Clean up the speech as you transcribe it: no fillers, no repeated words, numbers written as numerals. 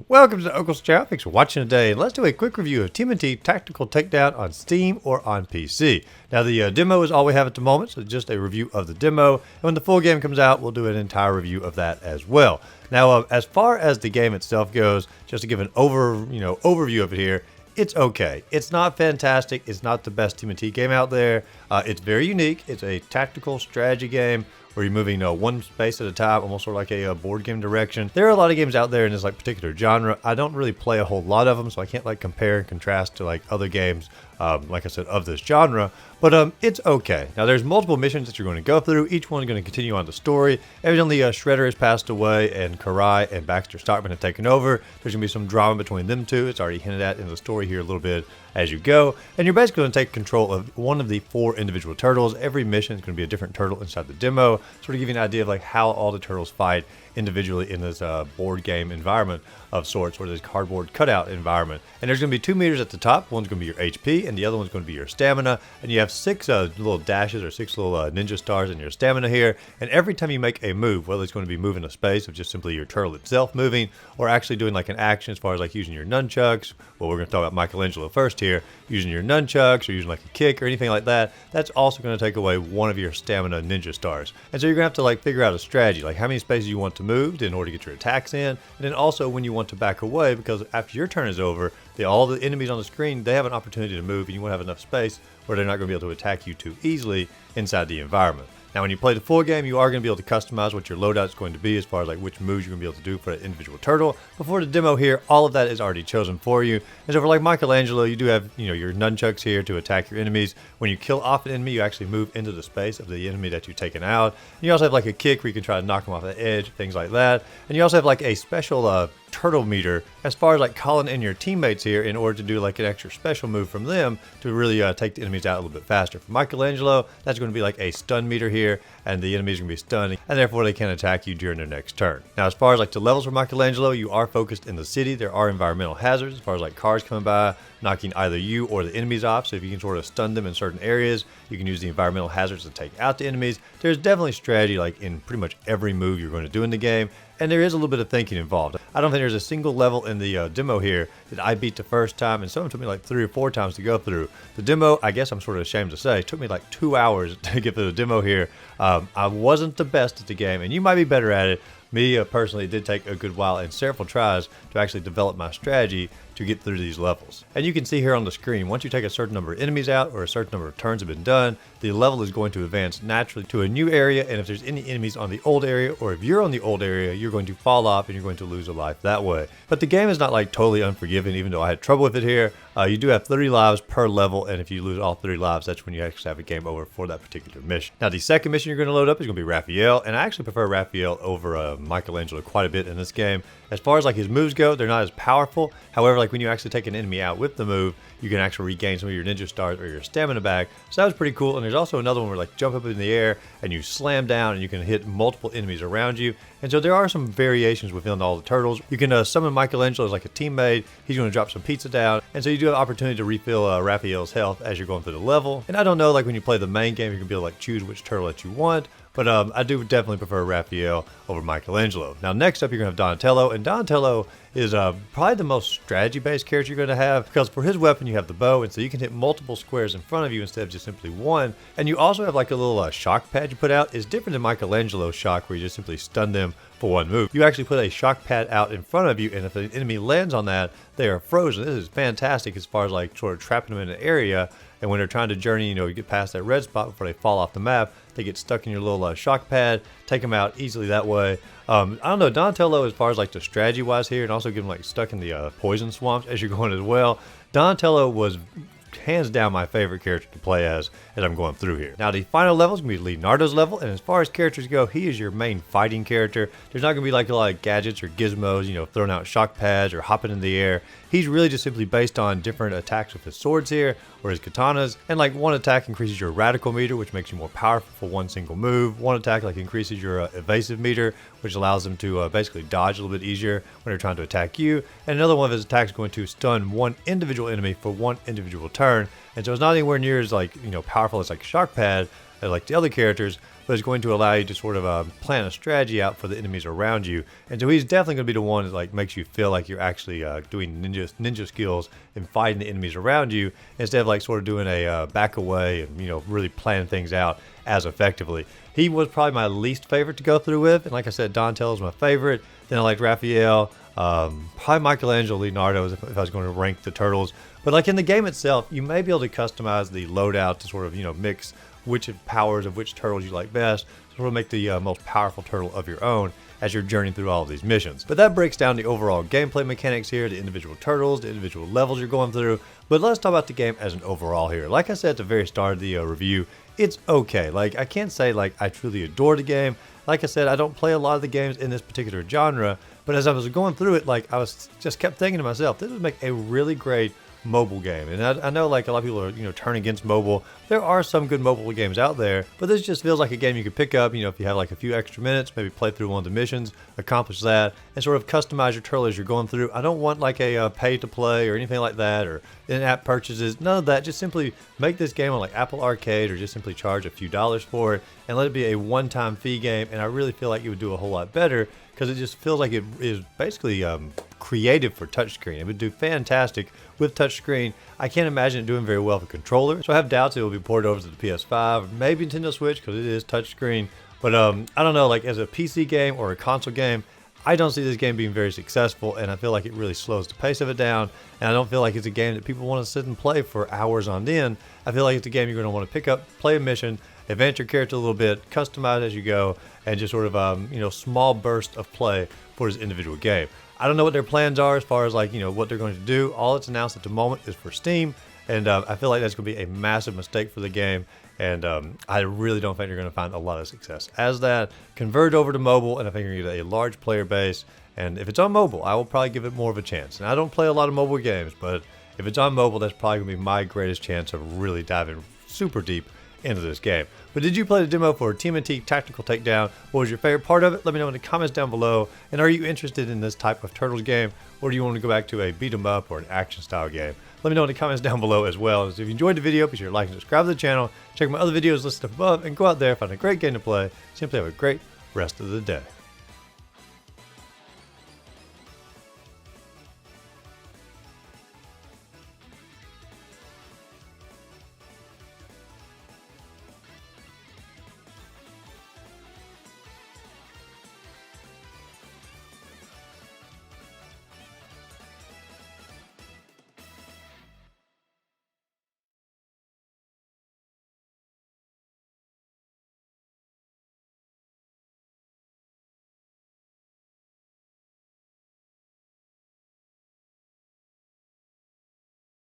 Welcome to Uncle's Chow. Thanks for watching today. Let's do a quick review of TMNT Tactical Takedown on Steam or on PC. Now the demo is all we have at the moment, so just a review of the demo. And when the full game comes out, we'll do an entire review of that as well. Now, as far as the game itself goes, just to give an overview of it here, it's okay. It's not fantastic. It's not the best TMNT game out there. It's very unique. It's a tactical strategy game where you're moving one space at a time, almost sort of like a board game direction. There are a lot of games out there in this particular genre. I don't really play a whole lot of them, so I can't compare and contrast to other games, like I said, of this genre. But it's okay. Now there's multiple missions that you're going to go through. Each one is going to continue on the story. Evidently, Shredder has passed away, and Karai and Baxter Stockman have taken over. There's going to be some drama between them two. It's already hinted at in the story here a little bit as you go. And you're basically going to take control of one of the 4 individual turtles. Every mission is going to be a different turtle inside the demo, sort of give you an idea of how all the turtles fight individually in this board game environment of sorts, or this cardboard cutout environment. And there's going to be 2 meters at the top. One's going to be your HP, and the other one's going to be your stamina. And you have 6 little dashes or 6 little ninja stars in your stamina here. And every time you make a move, whether it's going to be moving a space of just simply your turtle itself moving, or actually doing an action as far as using your nunchucks. Well, we're going to talk about Michelangelo first here. Using your nunchucks or using a kick or anything like that, that's also going to take away one of your stamina ninja stars. And so you're going to have to figure out a strategy, how many spaces you want to move in order to get your attacks in, and then also when you want to back away, because after your turn is over, all the enemies on the screen, they have an opportunity to move, and you want to have enough space where they're not going to be able to attack you too easily inside the environment. Now, when you play the full game, you are going to be able to customize what your loadout is going to be as far as which moves you're going to be able to do for an individual turtle. Before the demo here, all of that is already chosen for you. And so for Michelangelo, you do have your nunchucks here to attack your enemies. When you kill off an enemy, you actually move into the space of the enemy that you've taken out. And you also have a kick where you can try to knock them off the edge, things like that. And you also have a special turtle meter as far as calling in your teammates here in order to do an extra special move from them to really take the enemies out a little bit faster. For Michelangelo, that's going to be a stun meter here, and the enemies are going to be stunned, and therefore they can't attack you during their next turn. Now, as far as the levels for Michelangelo, you are focused in the city. There are environmental hazards as far as cars coming by, knocking either you or the enemies off. So if you can sort of stun them in certain areas, you can use the environmental hazards to take out the enemies. There's definitely strategy in pretty much every move you're going to do in the game, and there is a little bit of thinking involved. I don't think there's a single level in the demo here that I beat the first time, and some of them took me 3 or 4 times to go through. The demo, I guess I'm sort of ashamed to say, took me 2 hours to get through the demo here. I wasn't the best at the game, and you might be better at it. Me, personally, it did take a good while and several tries to actually develop my strategy to get through these levels. And you can see here on the screen, once you take a certain number of enemies out or a certain number of turns have been done, the level is going to advance naturally to a new area, and if there's any enemies on the old area, or if you're on the old area, you're going to fall off and you're going to lose a life that way. But the game is not totally unforgiving, even though I had trouble with it here. You do have 30 lives per level, and if you lose all 30 lives, that's when you actually have a game over for that particular mission. Now, the second mission you're going to load up is going to be Raphael, and I actually prefer Raphael over Michelangelo quite a bit in this game. As far as his moves go, they're not as powerful. However, when you actually take an enemy out with the move, you can actually regain some of your ninja stars or your stamina back. So that was pretty cool. And there's also another one where jump up in the air and you slam down and you can hit multiple enemies around you. And so there are some variations within all the turtles. You can summon Michelangelo as a teammate. He's going to drop some pizza down. And so you do have opportunity to refill Raphael's health as you're going through the level. And I don't know, when you play the main game, you can be able to choose which turtle that you want. But I do definitely prefer Raphael over Michelangelo. Now, next up, you're going to have Donatello. And Donatello is probably the most strategy-based character you're going to have, because for his weapon, you have the bow. And so you can hit multiple squares in front of you instead of just simply one. And you also have a little shock pad you put out. It's different than Michelangelo's shock, where you just simply stun them for one move. You actually put a shock pad out in front of you, and if an enemy lands on that, they are frozen. This is fantastic as far as sort of trapping them in an area. And when they're trying to journey, you get past that red spot before they fall off the map, they get stuck in your little shock pad, take them out easily that way. I don't know, Donatello, as far as the strategy-wise here, and also get them stuck in the poison swamps as you're going as well. Donatello was hands down my favorite character to play as I'm going through here. Now, the final level is going to be Leonardo's level, and as far as characters go, he is your main fighting character. There's not going to be a lot of gadgets or gizmos, throwing out shock pads or hopping in the air. He's really just simply based on different attacks with his swords here, or his katanas, and one attack increases your radical meter, which makes you more powerful for one single move. One attack increases your evasive meter, which allows them to basically dodge a little bit easier when they're trying to attack you. And another one of his attacks is going to stun one individual enemy for one individual turn. And so it's not anywhere near as powerful as Shock Pad, like the other characters, but it's going to allow you to sort of plan a strategy out for the enemies around you. And so he's definitely going to be the one that like makes you feel like you're actually doing ninja skills and fighting the enemies around you, instead of like sort of doing a back away and really planning things out as effectively. He was probably my least favorite to go through with, and like I said, Donatello's my favorite. Then I liked Raphael, probably Michelangelo, Leonardo if I was going to rank the turtles. But like in the game itself, you may be able to customize the loadout to sort of mix which powers of which turtles you like best, to sort of make the most powerful turtle of your own as you're journeying through all of these missions. But that breaks down the overall gameplay mechanics here, the individual turtles, the individual levels you're going through. But let's talk about the game as an overall here. Like I said at the very start of the review, it's okay. Like, I can't say like I truly adore the game. Like I said, I don't play a lot of the games in this particular genre, but as I was going through it, like I was just kept thinking to myself, this would make a really great mobile game. And I know like a lot of people are turning against mobile. There are some good mobile games out there, but this just feels like a game you could pick up if you have like a few extra minutes, maybe play through one of the missions, accomplish that, and sort of customize your turtle as you're going through. I don't want like a pay to play or anything like that, or in-app purchases, none of that. Just simply make this game on like Apple Arcade, or just simply charge a few dollars for it and let it be a one-time fee game. And I really feel like it would do a whole lot better, because it just feels like it is basically created for touchscreen. It would do fantastic with touchscreen. I can't imagine it doing very well with a controller, so I have doubts it will be ported over to the PS5 or maybe Nintendo Switch, because it is touchscreen. But I don't know, like as a PC game or a console game, I don't see this game being very successful, and I feel like it really slows the pace of it down, and I don't feel like it's a game that people want to sit and play for hours on end. I feel like it's a game you're going to want to pick up, play a mission, advance your character a little bit, customize as you go, and just sort of small bursts of play for this individual game. I don't know what their plans are as far as like what they're going to do. All it's announced at the moment is for Steam, and I feel like that's going to be a massive mistake for the game. And I really don't think you're going to find a lot of success as that. Converge over to mobile, and I think you're going to get a large player base. And if it's on mobile, I will probably give it more of a chance. And I don't play a lot of mobile games, but if it's on mobile, that's probably going to be my greatest chance of really diving super deep into this game. But did you play the demo for TMNT Tactical Takedown? What was your favorite part of it? Let me know in the comments down below. And are you interested in this type of Turtles game, or do you want to go back to a beat 'em up or an action style game? Let me know in the comments down below as well. And if you enjoyed the video, be sure to like and subscribe to the channel. Check my other videos listed above, and go out there, find a great game to play. Simply have a great rest of the day.